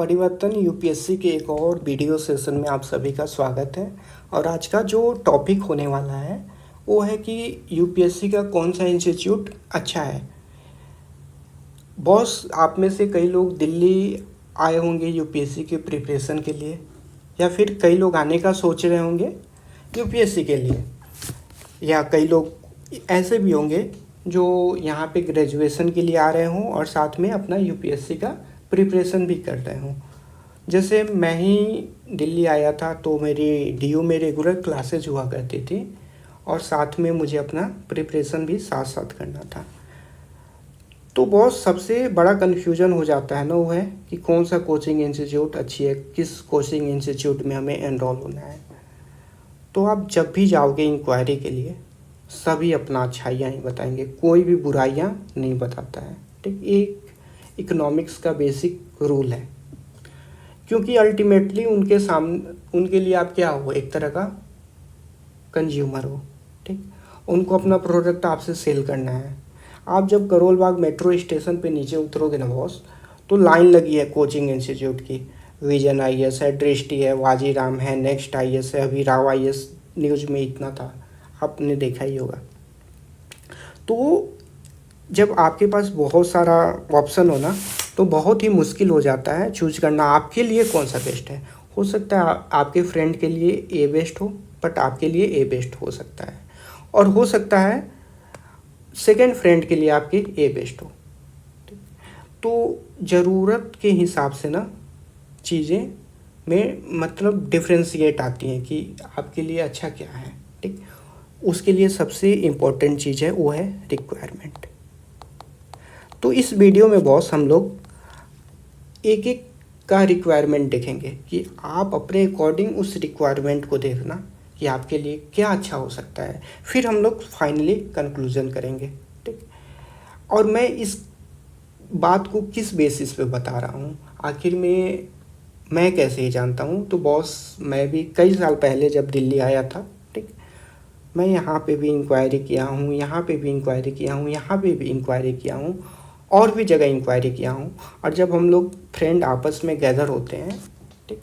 परिवर्तन यूपीएससी के एक और वीडियो सेशन में आप सभी का स्वागत है। और आज का जो टॉपिक होने वाला है वो है कि यूपीएससी का कौन सा इंस्टीट्यूट अच्छा है। बॉस, आप में से कई लोग दिल्ली आए होंगे यूपीएससी की प्रिपरेशन के लिए, या फिर कई लोग आने का सोच रहे होंगे यूपीएससी के लिए, या कई लोग ऐसे भी होंगे जो यहाँ पे ग्रेजुएशन के लिए आ रहे हों और साथ में अपना यूपीएससी का प्रिपरेशन भी कर रहे हों। जैसे मैं ही दिल्ली आया था तो मेरी डीयू में रेगुलर क्लासेज हुआ करती थी और साथ में मुझे अपना प्रिपरेशन भी साथ साथ करना था। तो बहुत सबसे बड़ा कन्फ्यूजन हो जाता है ना, वो है कि कौन सा कोचिंग इंस्टीट्यूट अच्छी है, किस कोचिंग इंस्टीट्यूट में हमें एनरोल होना है। तो आप जब भी जाओगे इंक्वायरी के लिए सभी अपना अच्छाइयाँ ही बताएंगे, कोई भी बुराइयाँ नहीं बताता है। ठीक, एक इकोनॉमिक्स का बेसिक रूल है, क्योंकि अल्टीमेटली उनके लिए आप क्या हो, एक तरह का कंज्यूमर हो। ठीक, उनको अपना प्रोडक्ट आपसे सेल करना है। आप जब करोल बाग मेट्रो स्टेशन पे नीचे उतरोगे ना बॉस, तो लाइन लगी है कोचिंग इंस्टीट्यूट की। विजन आईएएस है, दृष्टि है, वाजीराम है, नेक्स्ट आईएएस है, अभी राव आईएएस न्यूज़ में इतना था, आपने देखा ही होगा। तो जब आपके पास बहुत सारा ऑप्शन हो ना, तो बहुत ही मुश्किल हो जाता है चूज करना आपके लिए कौन सा बेस्ट है। हो सकता है आपके फ्रेंड के लिए ए बेस्ट हो, बट आपके लिए ए बेस्ट हो सकता है, और हो सकता है सेकंड फ्रेंड के लिए आपके ए बेस्ट हो। तो ज़रूरत के हिसाब से ना चीज़ें में मतलब डिफ्रेंशिएट आती हैं कि आपके लिए अच्छा क्या है। ठीक, उसके लिए सबसे इम्पोर्टेंट चीज़ है वो है रिक्वायरमेंट। तो इस वीडियो में बॉस हम लोग एक एक का रिक्वायरमेंट देखेंगे कि आप अपने अकॉर्डिंग उस रिक्वायरमेंट को देखना कि आपके लिए क्या अच्छा हो सकता है। फिर हम लोग फाइनली कंक्लूजन करेंगे। ठीक, और मैं इस बात को किस बेसिस पे बता रहा हूँ, आखिर में मैं कैसे ही जानता हूँ। तो बॉस, मैं भी कई साल पहले जब दिल्ली आया था, ठीक, मैं यहाँ पे भी इंक्वायरी किया हूँ, यहाँ पे भी इंक्वायरी किया हूँ, यहाँ पे भी इंक्वायरी किया हूँ, और भी जगह इंक्वायरी किया हूँ। और जब हम लोग फ्रेंड आपस में गैदर होते हैं, ठीक,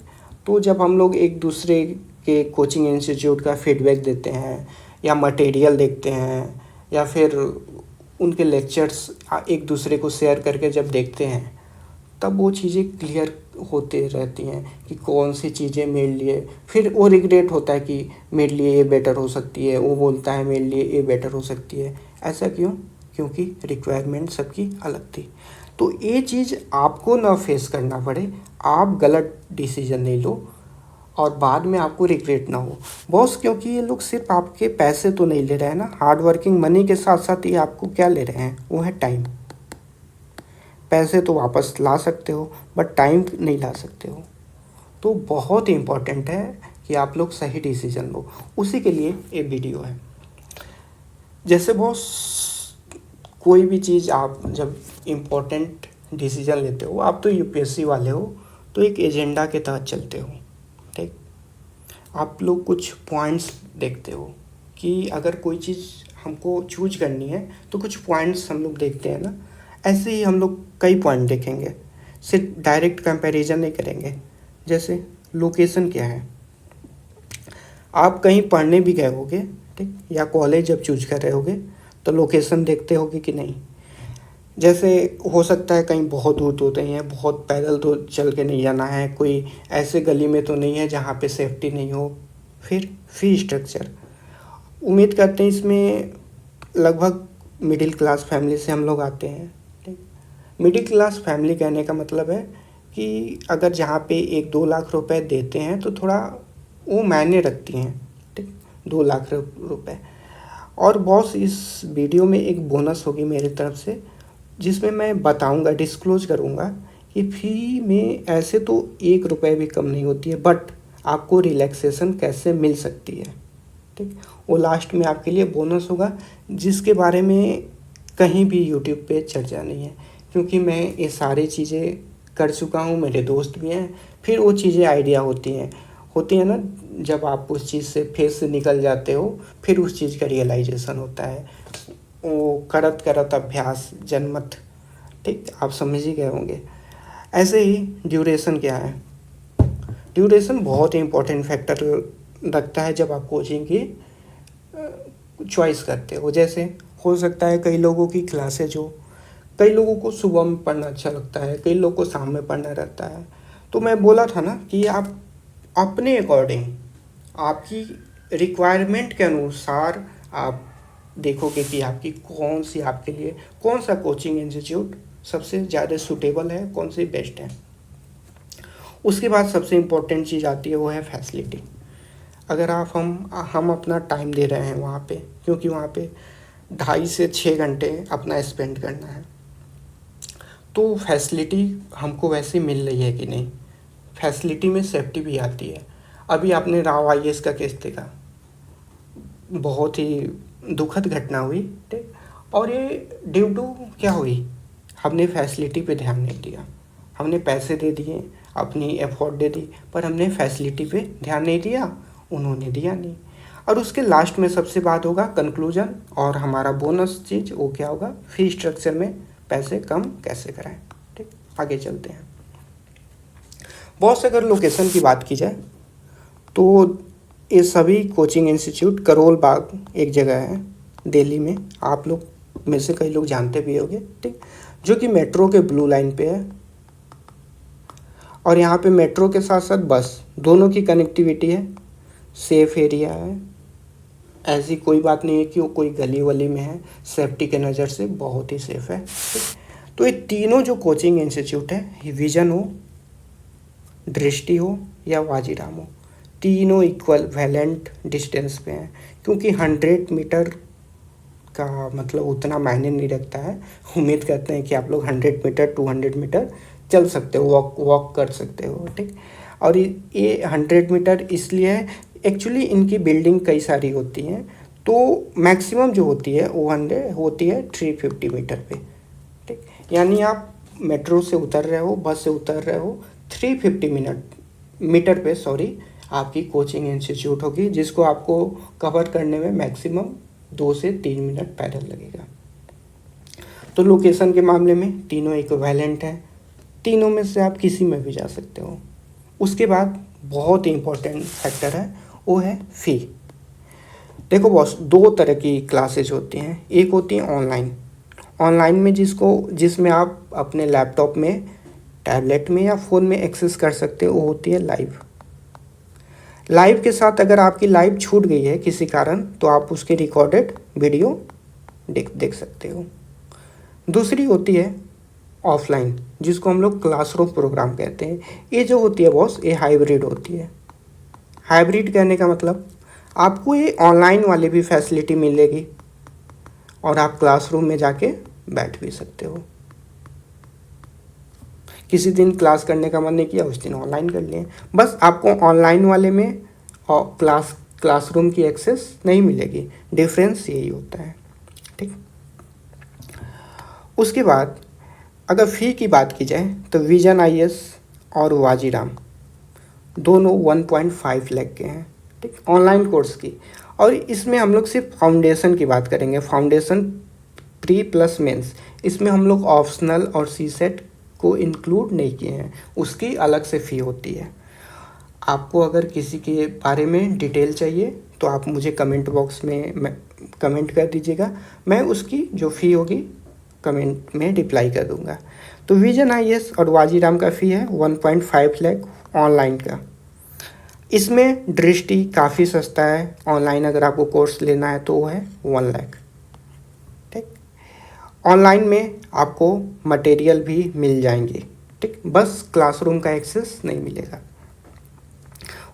तो जब हम लोग एक दूसरे के कोचिंग इंस्टीट्यूट का फीडबैक देते हैं या मटेरियल देखते हैं या फिर उनके लेक्चर्स एक दूसरे को शेयर करके जब देखते हैं, तब वो चीज़ें क्लियर होते रहती हैं कि कौन सी चीज़ें मेरे लिए, फिर वो रिग्रेट होता है कि मेरे लिए ये बेटर हो सकती है, वो बोलता है मेरे लिए ये बेटर हो सकती है। ऐसा क्यों? क्योंकि रिक्वायरमेंट सबकी अलग थी। तो ये चीज़ आपको ना फेस करना पड़े, आप गलत डिसीजन नहीं लो और बाद में आपको रिग्रेट ना हो बॉस। क्योंकि ये लोग सिर्फ आपके पैसे तो नहीं ले रहे हैं ना, हार्ड वर्किंग मनी के साथ साथ ये आपको क्या ले रहे हैं, वो है टाइम। पैसे तो वापस ला सकते हो बट टाइम नहीं ला सकते हो। तो बहुत इम्पॉर्टेंट है कि आप लोग सही डिसीजन लो, उसी के लिए ये वीडियो है। जैसे बॉस, कोई भी चीज़ आप जब इम्पोर्टेंट डिसीजन लेते हो, आप तो यूपीएससी वाले हो तो एक एजेंडा के तहत चलते हो। ठीक, आप लोग कुछ पॉइंट्स देखते हो कि अगर कोई चीज़ हमको चूज करनी है तो कुछ पॉइंट्स हम लोग देखते हैं ना। ऐसे ही हम लोग कई पॉइंट देखेंगे, सिर्फ डायरेक्ट कंपैरिजन नहीं करेंगे। जैसे लोकेशन क्या है, आप कहीं पढ़ने भी गए होगे, ठीक, या कॉलेज जब चूज कर रहे होगे तो लोकेशन देखते होगे कि नहीं। जैसे हो सकता है कहीं बहुत दूर तो नहीं है, बहुत पैदल तो चल के नहीं जाना है, कोई ऐसे गली में तो नहीं है जहाँ पे सेफ्टी नहीं हो। फिर फी स्ट्रक्चर, उम्मीद करते हैं इसमें लगभग मिडिल क्लास फैमिली से हम लोग आते हैं। ठीक, मिडिल क्लास फैमिली कहने का मतलब है कि अगर जहाँ पे 1-2 लाख रुपए देते हैं तो थोड़ा वो मायने रखती हैं। ठीक, 2 लाख रुपए। और बॉस, इस वीडियो में एक बोनस होगी मेरी तरफ से, जिसमें मैं बताऊंगा, डिस्क्लोज करूंगा कि फ़ी में ऐसे तो 1 रुपये भी कम नहीं होती है, बट आपको रिलैक्सेशन कैसे मिल सकती है। ठीक, वो लास्ट में आपके लिए बोनस होगा, जिसके बारे में कहीं भी यूट्यूब पे चर्चा नहीं है, क्योंकि मैं ये सारी चीज़ें कर चुका हूँ, मेरे दोस्त भी हैं। फिर वो चीज़ें आइडिया होती हैं ना, जब आप उस चीज़ से फेस से निकल जाते हो फिर उस चीज़ का रियलाइजेशन होता है। वो करत करत अभ्यास जनमत, ठीक, आप समझ ही गए होंगे। ऐसे ही ड्यूरेशन क्या है, ड्यूरेशन बहुत ही इम्पोर्टेंट फैक्टर रखता है जब आप कोचिंग की चॉइस करते हो। जैसे हो सकता है कई लोगों की क्लासेज हो, कई लोगों को सुबह में पढ़ना अच्छा लगता है, कई लोगों को शाम में पढ़ना रहता है। तो मैं बोला था ना कि आप अपने अकॉर्डिंग, आपकी रिक्वायरमेंट के अनुसार आप देखोगे कि आपकी कौन सी, आपके लिए कौन सा कोचिंग इंस्टीट्यूट सबसे ज़्यादा सूटेबल है, कौन सी बेस्ट है। उसके बाद सबसे इम्पोर्टेंट चीज़ आती है, वो है फैसिलिटी। अगर आप हम अपना टाइम दे रहे हैं वहाँ पे, क्योंकि वहाँ पे 2.5 से 6 घंटे अपना स्पेंड करना है, तो फैसिलिटी हमको वैसे मिल रही है कि नहीं। फैसिलिटी में सेफ्टी भी आती है। अभी आपने राव IAS का केस देखा, बहुत ही दुखद घटना हुई, ठीक। और ये ड्यू टू क्या हुई, हमने फैसिलिटी पे ध्यान नहीं दिया। हमने पैसे दे दिए, अपनी एफर्ट दे दी, पर हमने फैसिलिटी पे ध्यान नहीं दिया, उन्होंने दिया नहीं। और उसके लास्ट में सबसे बात होगा कंक्लूजन, और हमारा बोनस चीज़ वो क्या होगा, फी स्ट्रक्चर में पैसे कम कैसे कराएं। ठीक, आगे चलते हैं। बहुत से अगर लोकेशन की बात की जाए तो ये सभी कोचिंग इंस्टीट्यूट करोल बाग एक जगह है दिल्ली में, आप लोग में से कई लोग जानते भी होंगे, ठीक, जो कि मेट्रो के ब्लू लाइन पे है। और यहाँ पे मेट्रो के साथ साथ बस दोनों की कनेक्टिविटी है, सेफ एरिया है, ऐसी कोई बात नहीं है कि वो कोई गली वली में है, सेफ्टी के नज़र से बहुत ही सेफ है। तो ये तीनों जो कोचिंग इंस्टीट्यूट है, विजन हो, दृष्टि हो या वाजीराम हो, तीनों इक्वल वैलेंट डिस्टेंस पे हैं, क्योंकि 100 मीटर का मतलब उतना मायने नहीं रखता है। उम्मीद करते हैं कि आप लोग 100 मीटर 200 मीटर चल सकते हो, वॉक कर सकते हो, ठीक। और ये 100 मीटर इसलिए है, एक्चुअली इनकी बिल्डिंग कई सारी होती हैं, तो मैक्सिमम जो होती है वो 100 होती है 350 मीटर पे, ठीक। यानी आप मेट्रो से उतर रहे हो, बस से उतर रहे हो, 350 मीटर पे आपकी कोचिंग इंस्टीट्यूट होगी, जिसको आपको कवर करने में मैक्सिमम 2 से 3 मिनट पैदल लगेगा। तो लोकेशन के मामले में तीनों इक्विवेलेंट हैं, तीनों में से आप किसी में भी जा सकते हो। उसके बाद बहुत ही इम्पोर्टेंट फैक्टर है, वो है फ़ी। देखो बॉस, 2 तरह की क्लासेज होती हैं। एक होती है ऑनलाइन में जिसमें आप अपने लैपटॉप में, टैबलेट में या फ़ोन में एक्सेस कर सकते हो, वो होती है लाइव के साथ अगर आपकी लाइव छूट गई है किसी कारण, तो आप उसके रिकॉर्डेड वीडियो देख सकते हो। दूसरी होती है ऑफलाइन, जिसको हम लोग क्लासरूम प्रोग्राम कहते हैं। ये जो होती है बॉस, ये हाइब्रिड होती है। हाइब्रिड कहने का मतलब आपको ये ऑनलाइन वाली भी फैसिलिटी मिलेगी और आप क्लासरूम में जाके बैठ भी सकते हो। किसी दिन क्लास करने का मन नहीं किया, उस दिन ऑनलाइन कर लिए। बस आपको ऑनलाइन वाले में और क्लासरूम की एक्सेस नहीं मिलेगी, डिफरेंस यही होता है, ठीक। उसके बाद अगर फ़ी की बात की जाए तो विजन IAS और वाजीराम दोनों 1.5 लाख के हैं, ठीक, ऑनलाइन कोर्स की। और इसमें हम लोग सिर्फ फाउंडेशन की बात करेंगे, फाउंडेशन प्री प्लस मेंस। इसमें हम लोग ऑप्शनल और CSET को इंक्लूड नहीं किए हैं, उसकी अलग से फ़ी होती है। आपको अगर किसी के बारे में डिटेल चाहिए तो आप मुझे कमेंट बॉक्स में कमेंट कर दीजिएगा, मैं उसकी जो फ़ी होगी कमेंट में रिप्लाई कर दूंगा। तो विजन IAS और वाजीराम का फ़ी है 1.5 लाख ऑनलाइन का। इसमें दृष्टि काफ़ी सस्ता है, ऑनलाइन अगर आपको कोर्स लेना है तो वो है 1 लाख, ठीक। ऑनलाइन में आपको मटेरियल भी मिल जाएंगे, ठीक, बस क्लासरूम का एक्सेस नहीं मिलेगा।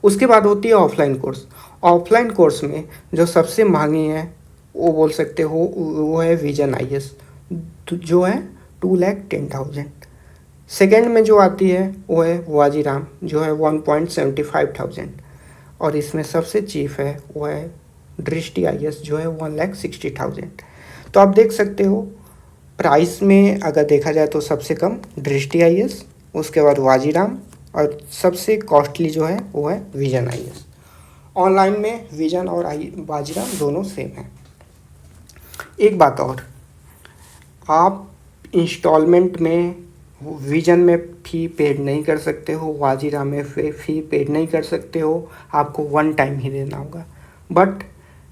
उसके बाद होती है ऑफलाइन कोर्स। ऑफलाइन कोर्स में जो सबसे महंगी है वो बोल सकते हो, वो है विजन IAS, जो है 2,10,000। सेकेंड में जो आती है वो है वाजीराम, जो है 1.75,000। और इसमें सबसे चीप है वो है दृष्टि IAS, जो है 1,60,000। तो आप देख सकते हो प्राइस में अगर देखा जाए तो सबसे कम दृष्टि IAS, उसके बाद वाजीराम, और सबसे कॉस्टली जो है वो है विजन IAS। ऑनलाइन में विजन और वाजीराम दोनों सेम हैं। एक बात और, आप इंस्टॉलमेंट में विजन में फ़ी पेड नहीं कर सकते हो, वाजीराम में फ़ी पेड नहीं कर सकते हो, आपको वन टाइम ही देना होगा। बट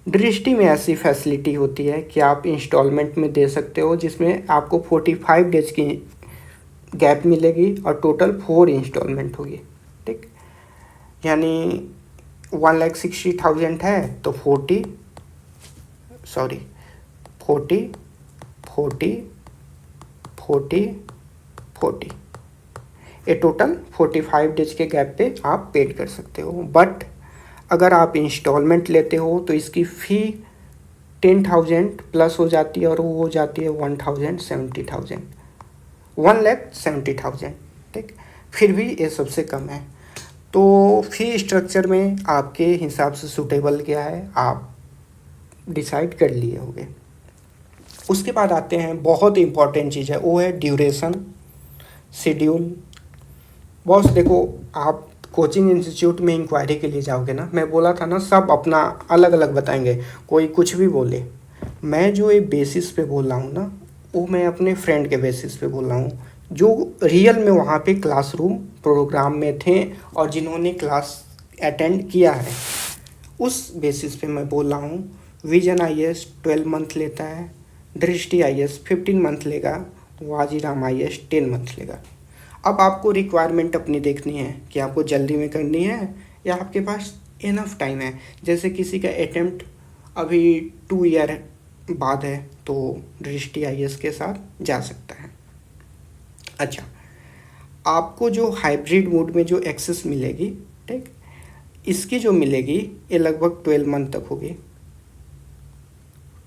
दृष्टि में ऐसी फैसिलिटी होती है कि आप इंस्टॉलमेंट में दे सकते हो, जिसमें आपको 45 डेज की गैप मिलेगी और टोटल 4 इंस्टॉलमेंट होगी। ठीक, यानी 1,60,000 है तो 40 ये टोटल 45 डेज के गैप पे आप पेड कर सकते हो। बट अगर आप इंस्टॉलमेंट लेते हो तो इसकी फ़ी 10,000 प्लस हो जाती है और वो हो जाती है 1,70,000। ठीक, फिर भी ये सबसे कम है। तो फ़ी स्ट्रक्चर में आपके हिसाब से सूटेबल क्या है आप डिसाइड कर लिए होंगे। उसके बाद आते हैं बहुत इम्पॉर्टेंट चीज़ है, वो है ड्यूरेशन शेड्यूल। बॉस देखो, आप कोचिंग इंस्टीट्यूट में इंक्वायरी के लिए जाओगे ना, मैं बोला था ना सब अपना अलग अलग बताएंगे, कोई कुछ भी बोले। मैं जो ये बेसिस पे बोल रहा हूँ ना, वो मैं अपने फ्रेंड के बेसिस पे बोल रहा हूँ, जो रियल में वहाँ पे क्लासरूम प्रोग्राम में थे और जिन्होंने क्लास अटेंड किया है, उस बेसिस पे मैं बोल रहा हूँ। विजन IAS 12 मंथ लेता है, दृष्टि IAS 15 मंथ लेगा, वाजीराम IAS 10 मंथ लेगा। अब आपको रिक्वायरमेंट अपनी देखनी है कि आपको जल्दी में करनी है या आपके पास इनफ टाइम है। जैसे किसी का अटेम्प्ट अभी 2 ईयर बाद है तो दृष्टि IAS के साथ जा सकता है। अच्छा, आपको जो हाइब्रिड मोड में जो एक्सेस मिलेगी, ठीक, इसकी जो मिलेगी ये लगभग 12 मंथ तक होगी,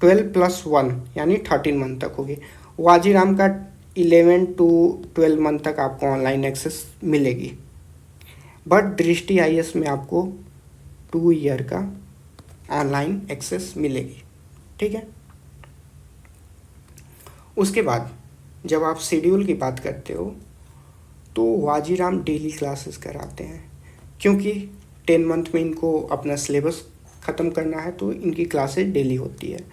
12 + 1 यानी 13 मंथ तक होगी। वाजीराम का 11 to 12 मंथ तक आपको ऑनलाइन एक्सेस मिलेगी। बट दृष्टि IAS में आपको 2 ईयर का ऑनलाइन एक्सेस मिलेगी। ठीक है, उसके बाद जब आप शेड्यूल की बात करते हो तो वाजीराम डेली क्लासेस कराते हैं, क्योंकि 10 मंथ में इनको अपना सिलेबस ख़त्म करना है तो इनकी क्लासेस डेली होती है।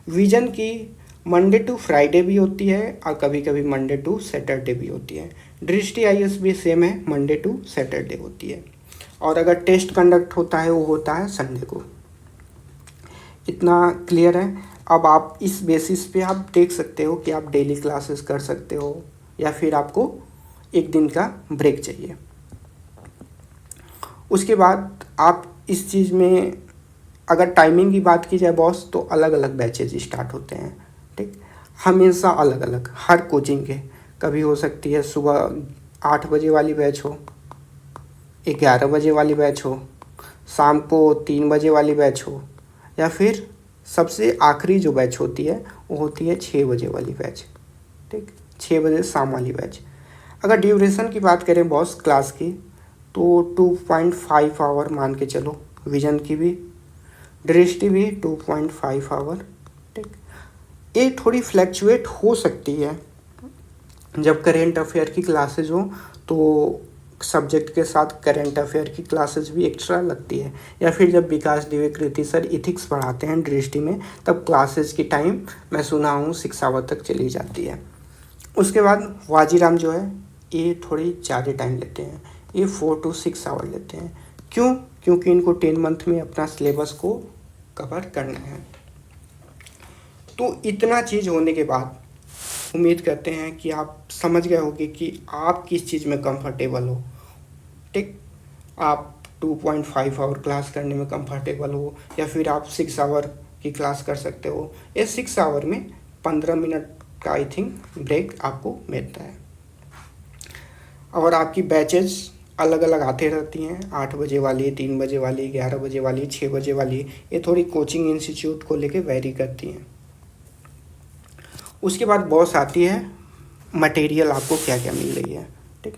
विजन की मंडे टू फ्राइडे भी होती है और कभी कभी मंडे टू सैटरडे भी होती है। दृष्टि IAS भी सेम है, मंडे टू सैटरडे होती है। और अगर टेस्ट कंडक्ट होता है वो होता है संडे को। इतना क्लियर है। अब आप इस बेसिस पे आप देख सकते हो कि आप डेली क्लासेस कर सकते हो या फिर आपको एक दिन का ब्रेक चाहिए। उसके बाद आप इस चीज़ में अगर टाइमिंग की बात की जाए बॉस, तो अलग अलग बैचेज स्टार्ट होते हैं। ठीक, हमेशा अलग अलग हर कोचिंग के। कभी हो सकती है सुबह 8 बजे वाली बैच हो, 11 बजे वाली बैच हो, शाम को 3 बजे वाली बैच हो, या फिर सबसे आखिरी जो बैच होती है वो होती है 6 बजे वाली बैच। ठीक, 6 बजे शाम वाली बैच। अगर ड्यूरेशन की बात करें बॉस क्लास की, तो 2.5 आवर मान के चलो। विजन की भी, दृष्टि भी 2.5 आवर। ठीक, ये थोड़ी फ्लैक्चुएट हो सकती है। जब करेंट अफेयर की क्लासेज हो तो सब्जेक्ट के साथ करेंट अफेयर की क्लासेस भी एक्स्ट्रा लगती है, या फिर जब विकास द्विवेदी सर इथिक्स पढ़ाते हैं दृष्टि में, तब क्लासेस की टाइम मैं सुना हूँ 6 आवर तक चली जाती है। उसके बाद वाजीराम जो है ये थोड़ी ज़्यादा टाइम लेते हैं, ये 4 to 6 आवर लेते हैं। क्यों? क्योंकि इनको 10 मंथ में अपना सिलेबस को कवर करना है। तो इतना चीज़ होने के बाद उम्मीद करते हैं कि आप समझ गए होंगे कि आप किस चीज़ में कंफर्टेबल हो। ठीक, आप 2.5 आवर क्लास करने में कंफर्टेबल हो या फिर आप 6 आवर की क्लास कर सकते हो। ये 6 आवर में 15 मिनट का आई थिंक ब्रेक आपको मिलता है। और आपकी बैचेस अलग अलग आते रहती हैं, 8 बजे वाली, 3 बजे वाली, 11 बजे वाली, 6 बजे वाली। ये थोड़ी कोचिंग इंस्टीट्यूट को लेके वैरी करती हैं। उसके बाद बॉस आती है मटेरियल आपको क्या क्या मिल रही है। ठीक,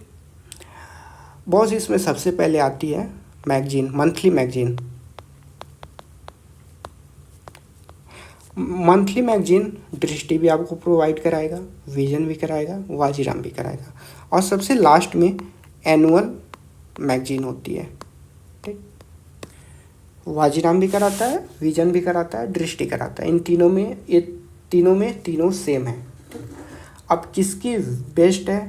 बॉस इसमें सबसे पहले आती है magazine, monthly magazine. Monthly magazine दृष्टि भी आपको प्रोवाइड कराएगा, विजन भी कराएगा, वाजीराम भी कराएगा। और सबसे लास्ट में एनुअल मैगजीन होती है। ठीक, वाजीराम भी कराता है, विजन भी कराता है, दृष्टि कराता है। इन तीनों में तीनों सेम है। अब किसकी बेस्ट है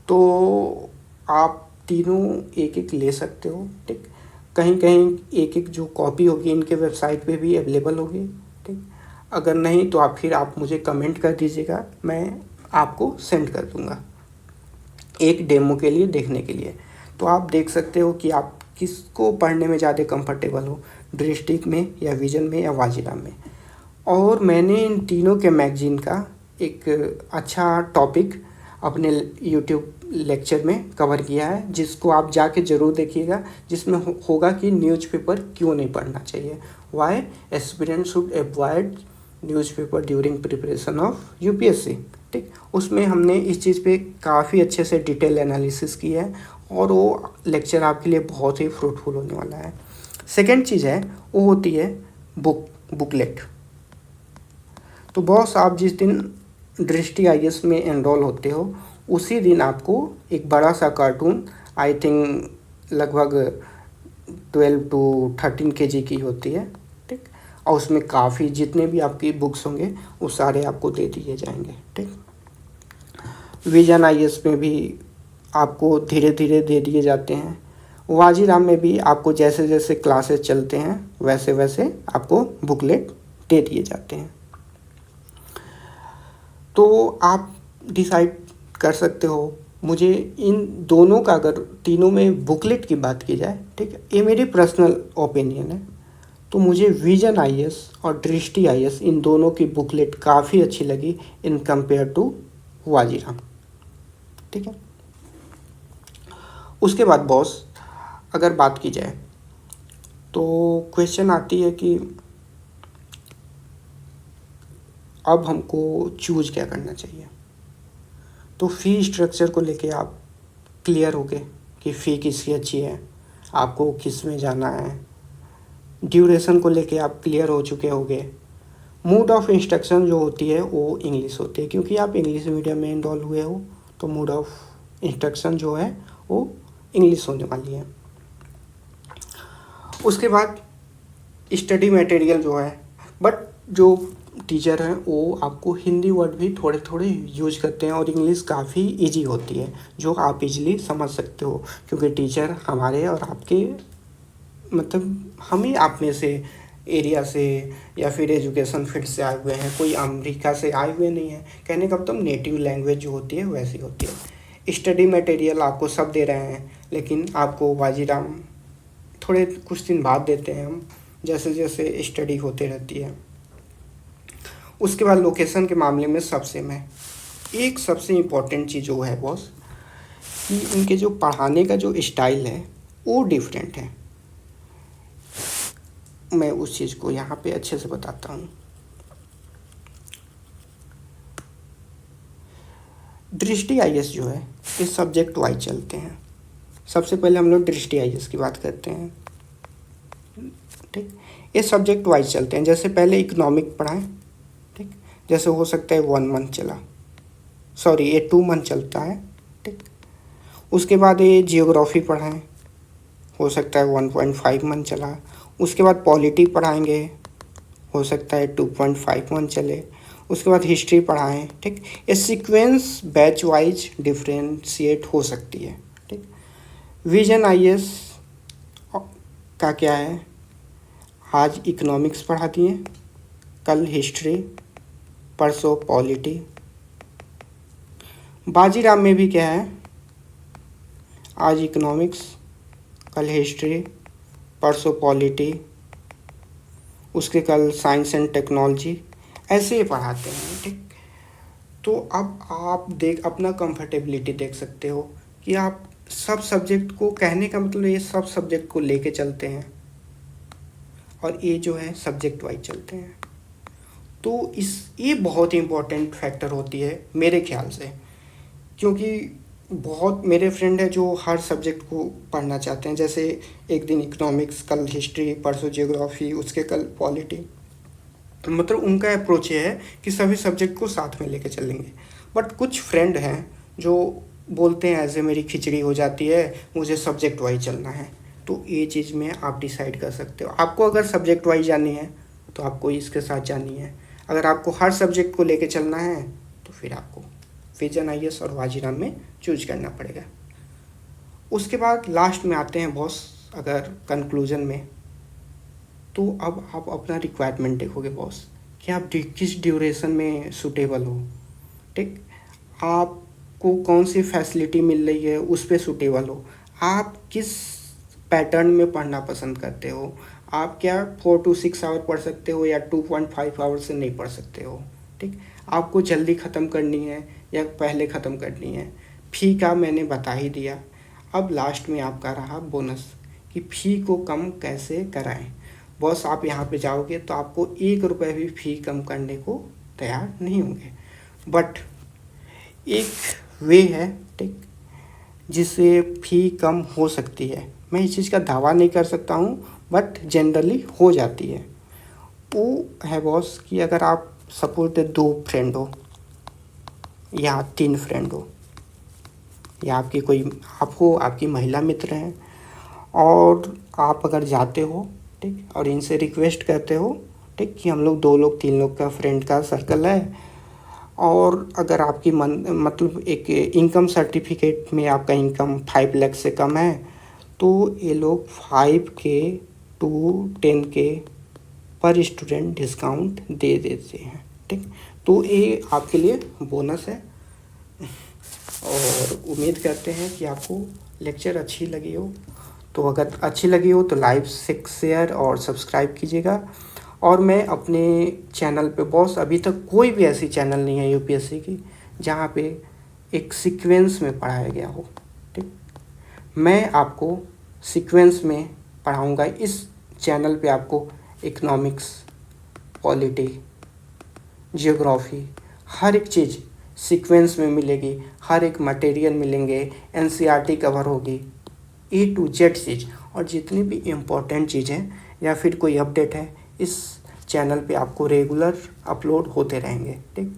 तो आप तीनों एक एक ले सकते हो, ठीक। कहीं कहीं एक एक जो कॉपी होगी इनके वेबसाइट पे भी अवेलेबल होगी, ठीक। अगर नहीं तो आप फिर आप मुझे कमेंट कर दीजिएगा, मैं आपको सेंड कर दूँगा एक डेमो के लिए देखने के लिए। तो आप देख सकते हो कि आप किसको पढ़ने में ज़्यादा कंफर्टेबल हो, दृष्टि में या विजन में या वाजिराम में। और मैंने इन तीनों के मैगज़ीन का एक अच्छा टॉपिक अपने यूट्यूब लेक्चर में कवर किया है, जिसको आप जाके ज़रूर देखिएगा, जिसमें होगा कि न्यूज़पेपर क्यों नहीं पढ़ना चाहिए, why aspirant should avoid newspaper during preparation of UPSC, ठीक। उसमें हमने इस चीज़ पे काफ़ी अच्छे से डिटेल एनालिसिस की है और वो लेक्चर आपके लिए बहुत ही फ्रूटफुल होने वाला है। सेकेंड चीज़ है वो होती है बुकलेट। तो बॉस, आप जिस दिन दृष्टि आईएएस में एनरोल होते हो उसी दिन आपको एक बड़ा सा कार्टून, आई थिंक लगभग 12 to 13 kg की होती है, ठीक। और उसमें काफ़ी जितने भी आपकी बुक्स होंगे वो सारे आपको दे दिए जाएंगे, ठीक। विजन आईएएस में भी आपको धीरे धीरे दे दिए जाते हैं। वाजीराम में भी आपको जैसे जैसे क्लासेस चलते हैं वैसे वैसे आपको बुकलेट दे दिए जाते हैं। तो आप डिसाइड कर सकते हो। मुझे इन दोनों का, अगर तीनों में बुकलेट की बात की जाए, ठीक है, ये मेरी पर्सनल ओपिनियन है, तो मुझे विजन आईएएस और दृष्टि आईएएस इन दोनों की बुकलेट काफ़ी अच्छी लगी इन कंपेयर टू वाजीराम, ठीक है। उसके बाद बॉस, अगर बात की जाए तो क्वेश्चन आती है कि अब हमको चूज क्या करना चाहिए। तो फ़ी स्ट्रक्चर को लेके आप क्लियर हो गए कि फ़ी किसकी अच्छी है, आपको किस में जाना है। ड्यूरेशन को लेके आप क्लियर हो चुके होंगे। मोड ऑफ इंस्ट्रक्शन जो होती है वो इंग्लिश होती है, क्योंकि आप इंग्लिश मीडियम में इनरोल हुए हो तो मोड ऑफ इंस्ट्रक्शन जो है वो इंग्लिश होने वाली है। उसके बाद स्टडी मटेरियल जो है, बट जो टीचर हैं वो आपको हिंदी वर्ड भी थोड़े थोड़े यूज करते हैं और इंग्लिश काफ़ी इजी होती है जो आप इजीली समझ सकते हो, क्योंकि टीचर हमारे और आपके मतलब हम ही आप में से एरिया से या फिर एजुकेशन फील्ड से आए हुए हैं, कोई अमेरिका से आए हुए नहीं हैं। कहने का मतलब नेटिव लैंग्वेज जो होती है वैसी होती है। स्टडी मटेरियल आपको सब दे रहे हैं, लेकिन आपको वाजीराम थोड़े कुछ दिन बाद देते हैं हम, जैसे जैसे स्टडी होते रहती है। उसके बाद लोकेशन के मामले में सब सेम है। एक सबसे इम्पोर्टेंट चीज़ जो है बॉस, कि उनके जो पढ़ाने का जो स्टाइल है वो डिफरेंट है। मैं उस चीज़ को यहाँ पे अच्छे से बताता हूँ। दृष्टि आईएएस जो है ये सब्जेक्ट वाइज चलते हैं। सबसे पहले हम लोग दृष्टि आईएएस की बात करते हैं, ठीक। ये सब्जेक्ट वाइज चलते हैं। जैसे पहले इकोनॉमिक पढ़ाएं, ठीक, जैसे हो सकता है 1 मंथ चला, सॉरी ये 2 मंथ चलता है, ठीक। उसके बाद ये जियोग्राफी पढ़ाएं, हो सकता है 1.5 मंथ चला। उसके बाद पॉलिटी पढ़ाएंगे, हो सकता है 2.5 मंथ चले। उसके बाद हिस्ट्री पढ़ाएं, ठीक। ये सीक्वेंस बैच वाइज डिफ्रेंशिएट हो सकती है, ठीक। विजन आईएएस का क्या है, आज इकोनॉमिक्स पढ़ा दिए, कल हिस्ट्री, परसों पॉलिटी। बाजीराम में भी क्या है, आज इकोनॉमिक्स, कल हिस्ट्री, परसों पॉलिटी, उसके कल साइंस एंड टेक्नोलॉजी, ऐसे ही पढ़ाते हैं, ठीक। तो अब आप अपना कंफर्टेबिलिटी देख सकते हो कि आप सब सब्जेक्ट को, कहने का मतलब ये सब सब्जेक्ट को लेके चलते हैं और ये जो है सब्जेक्ट वाइज चलते हैं। तो ये बहुत ही इम्पोर्टेंट फैक्टर होती है मेरे ख्याल से, क्योंकि बहुत मेरे फ्रेंड है जो हर सब्जेक्ट को पढ़ना चाहते हैं। जैसे एक दिन इकोनॉमिक्स, कल हिस्ट्री, परसों जियोग्राफी, उसके कल पॉलिटी। मतलब उनका अप्रोच ये है कि सभी सब्जेक्ट को साथ में लेके चलेंगे। बट कुछ फ्रेंड हैं जो बोलते हैं ऐसे मेरी खिचड़ी हो जाती है, मुझे सब्जेक्ट वाइज चलना है। तो ये चीज़ में आप डिसाइड कर सकते हो। आपको अगर सब्जेक्ट वाइज जानी है तो आपको इसके साथ जानी है। अगर आपको हर सब्जेक्ट को लेके चलना है तो फिर आपको विजन आईएएस और वाजीराम में चूज करना पड़ेगा। उसके बाद लास्ट में आते हैं बॉस, अगर कंक्लूजन में, तो अब आप अपना रिक्वायरमेंट देखोगे बॉस कि आप किस ड्यूरेशन में सूटेबल हो, ठीक, आपको कौन सी फैसिलिटी मिल रही है उस पर सूटेबल हो, आप किस पैटर्न में पढ़ना पसंद करते हो, आप क्या 4 to 6 आवर पढ़ सकते हो या 2.5 आवर से नहीं पढ़ सकते हो, ठीक, आपको जल्दी ख़त्म करनी है या पहले ख़त्म करनी है। फ़ी का मैंने बता ही दिया। अब लास्ट में आपका रहा बोनस कि फ़ी को कम कैसे कराएं। बॉस आप यहाँ पे जाओगे तो आपको 1 रुपये भी फ़ी कम करने को तैयार नहीं होंगे, बट एक वे है, ठीक, जिससे फ़ी कम हो सकती है। मैं इस चीज़ का दावा नहीं कर सकता हूँ, बट जनरली हो जाती है। वो है बॉस कि अगर आप सपोज 2 फ्रेंड हो या 3 फ्रेंड हो या आपकी कोई आप हो, आपकी महिला मित्र हैं, और आप अगर जाते हो, ठीक, और इनसे रिक्वेस्ट करते हो, ठीक, कि हम लोग 2 लोग 3 लोग का फ्रेंड का सर्कल है, और अगर आपकी मतलब एक इनकम सर्टिफिकेट में आपका इनकम 5 लाख से कम है, तो ये लोग 5K to 10K पर स्टूडेंट डिस्काउंट दे देते हैं, ठीक। तो ये आपके लिए बोनस है, और उम्मीद करते हैं कि आपको लेक्चर अच्छी लगी हो। तो अगर अच्छी लगी हो तो लाइक, शेयर और सब्सक्राइब कीजिएगा। और मैं अपने चैनल पे बॉस, अभी तक कोई भी ऐसी चैनल नहीं है यूपीएससी की जहाँ पे एक सीक्वेंस में पढ़ाया गया हो, ठीक। मैं आपको सीक्वेंस में पढ़ाऊँगा। इस चैनल पे आपको इकोनॉमिक्स, पॉलिटी, जियोग्राफी, हर एक चीज़ सीक्वेंस में मिलेगी, हर एक मटेरियल मिलेंगे, एनसीईआरटी कवर होगी, A to Z चीज़, और जितनी भी इम्पोर्टेंट चीज़ें या फिर कोई अपडेट है इस चैनल पे आपको रेगुलर अपलोड होते रहेंगे, ठीक।